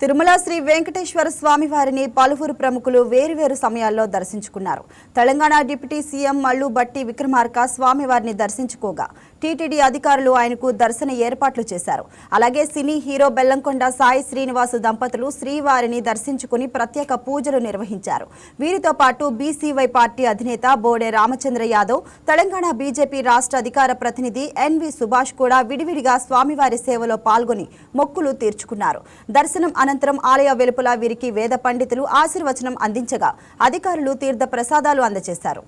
తిరుమల శ్రీ వెంకటేశ్వర స్వామి వారిని పలువురు ప్రముఖులు వేరువేరు సమయాల్లో దర్శించుకున్నారు. తెలంగాణ డిప్యూటీ సీఎం మల్లు బట్టి విక్రమార్క స్వామివారిని దర్శించుకోగా టీటీడీ అధికారులు ఆయనకు దర్శన ఏర్పాట్లు చేశారు. అలాగే సినీ హీరో బెల్లంకొండ సాయి శ్రీనివాసు దంపతులు శ్రీవారిని దర్శించుకుని ప్రత్యేక పూజలు నిర్వహించారు. వీరితో పాటు బీసీవై పార్టీ అధినేత బోడే రామచంద్ర యాదవ్, తెలంగాణ బీజేపీ రాష్ట్ర అధికార ప్రతినిధి ఎన్వి సుభాష్ కూడా విడివిడిగా స్వామివారి సేవలో పాల్గొని మొక్కులు తీర్చుకున్నారు. దర్శనం అనంతరం ఆలయ వెలుపల వీరికి వేద పండితులు ఆశీర్వచనం అందించగా అధికారులు తీర్థ ప్రసాదాలు అందజేశారు.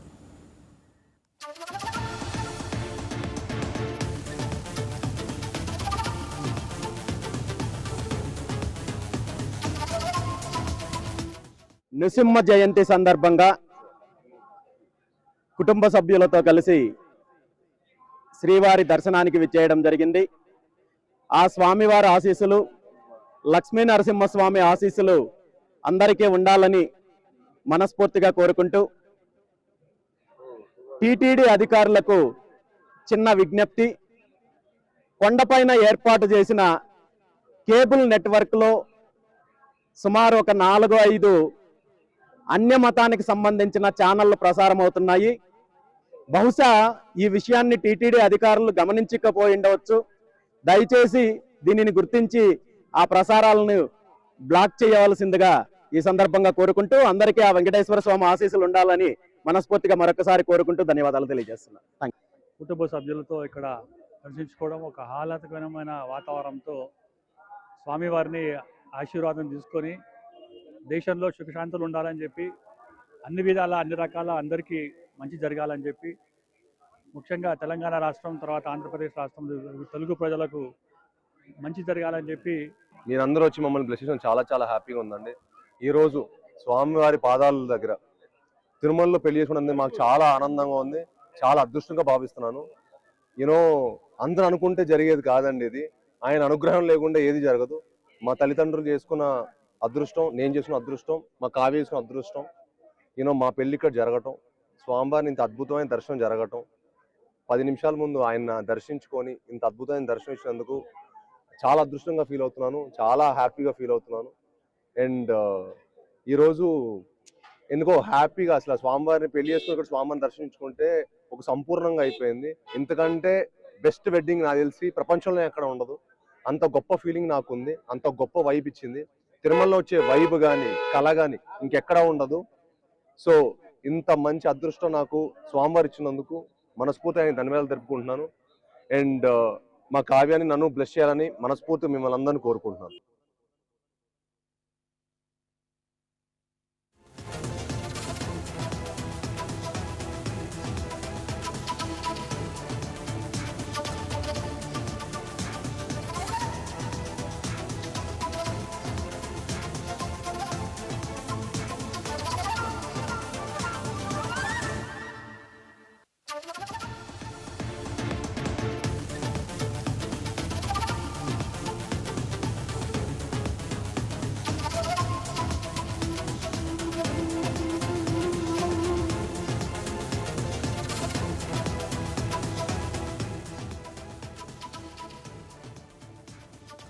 నృసింహ జయంతి సందర్భంగా కుటుంబ సభ్యులతో కలిసి శ్రీవారి దర్శనానికి విచ్చేయడం జరిగింది. ఆ స్వామివారి ఆశీస్సులు, లక్ష్మీ నరసింహస్వామి ఆశీస్సులు అందరికీ ఉండాలని మనస్ఫూర్తిగా కోరుకుంటూ టీటీడీ అధికారులకు చిన్న విజ్ఞప్తి. కొండపైన ఏర్పాటు చేసిన కేబుల్ నెట్వర్క్లో సుమారు ఒక 4-5 అన్య మతానికి సంబంధించిన ఛానళ్లు ప్రసారం అవుతున్నాయి. బహుశా ఈ విషయాన్ని టీటీడీ అధికారులు గమనించకపోయి ఉండవచ్చు. దయచేసి దీనిని గుర్తించి ఆ ప్రసారాలను బ్లాక్ చేయవలసిందిగా ఈ సందర్భంగా కోరుకుంటూ అందరికీ ఆ వెంకటేశ్వర స్వామి ఆశీస్సులు ఉండాలని మనస్ఫూర్తిగా మరొకసారి కోరుకుంటూ ధన్యవాదాలు తెలియజేస్తున్నాను. కుటుంబ సభ్యులతో ఇక్కడ దర్శించుకోవడం, ఒక ఆహ్లాదకరమైన వాతావరణంతో స్వామివారిని ఆశీర్వాదం తీసుకొని దేశంలో సుఖశాంతులు ఉండాలని చెప్పి, అన్ని విధాల అన్ని రకాల అందరికీ మంచి జరగాలని చెప్పి, ముఖ్యంగా తెలంగాణ రాష్ట్రం తర్వాత ఆంధ్రప్రదేశ్ రాష్ట్రం తెలుగు ప్రజలకు మంచి జరగాలని చెప్పి మీరందరూ వచ్చి మమ్మల్ని బ్లెస్ చేయడం చాలా చాలా హ్యాపీగా ఉందండి. ఈరోజు స్వామివారి పాదాల దగ్గర తిరుమలలో పెళ్లి చేసుకున్నది మాకు చాలా ఆనందంగా ఉంది, చాలా అదృష్టంగా భావిస్తున్నాను. అందరూ అనుకుంటే జరిగేది కాదండి ఇది. ఆయన అనుగ్రహం లేకుండా ఏది జరగదు. మా తల్లిదండ్రులు చేసుకున్న అదృష్టం, నేను చేసుకున్న అదృష్టం, మా కావ్య చేసుకున్న అదృష్టం, మా పెళ్లి ఇక్కడ జరగటం, స్వామివారిని ఇంత అద్భుతమైన దర్శనం జరగటం, 10 నిమిషాల ముందు ఆయన దర్శించుకొని ఇంత అద్భుతమైన దర్శనం ఇచ్చినందుకు చాలా అదృష్టంగా ఫీల్ అవుతున్నాను, చాలా హ్యాపీగా ఫీల్ అవుతున్నాను. అండ్ ఈరోజు ఎందుకో హ్యాపీగా అసలు స్వామివారిని పెళ్లి చేసుకుని ఇక్కడ స్వామివారిని దర్శించుకుంటే ఒక సంపూర్ణంగా అయిపోయింది. ఇంతకంటే బెస్ట్ వెడ్డింగ్ నాకు తెలిసి ప్రపంచంలో ఎక్కడ ఉండదు. అంత గొప్ప ఫీలింగ్ నాకు ఉంది, అంత గొప్ప వైబ్ ఇచ్చింది. తిరుమలలో వచ్చే వైబ్ కానీ కళ కానీ ఇంకెక్కడా ఉండదు. సో ఇంత మంచి అదృష్టం నాకు స్వామివారు ఇచ్చినందుకు మనస్ఫూర్తి ఆయన ధన్యవాదాలు తెలుపుకుంటున్నాను. అండ్ మా కావ్యాన్ని నన్ను బ్లెస్ చేయాలని మనస్ఫూర్తి మిమ్మల్ని అందరినీ కోరుకుంటున్నాను. Thank you.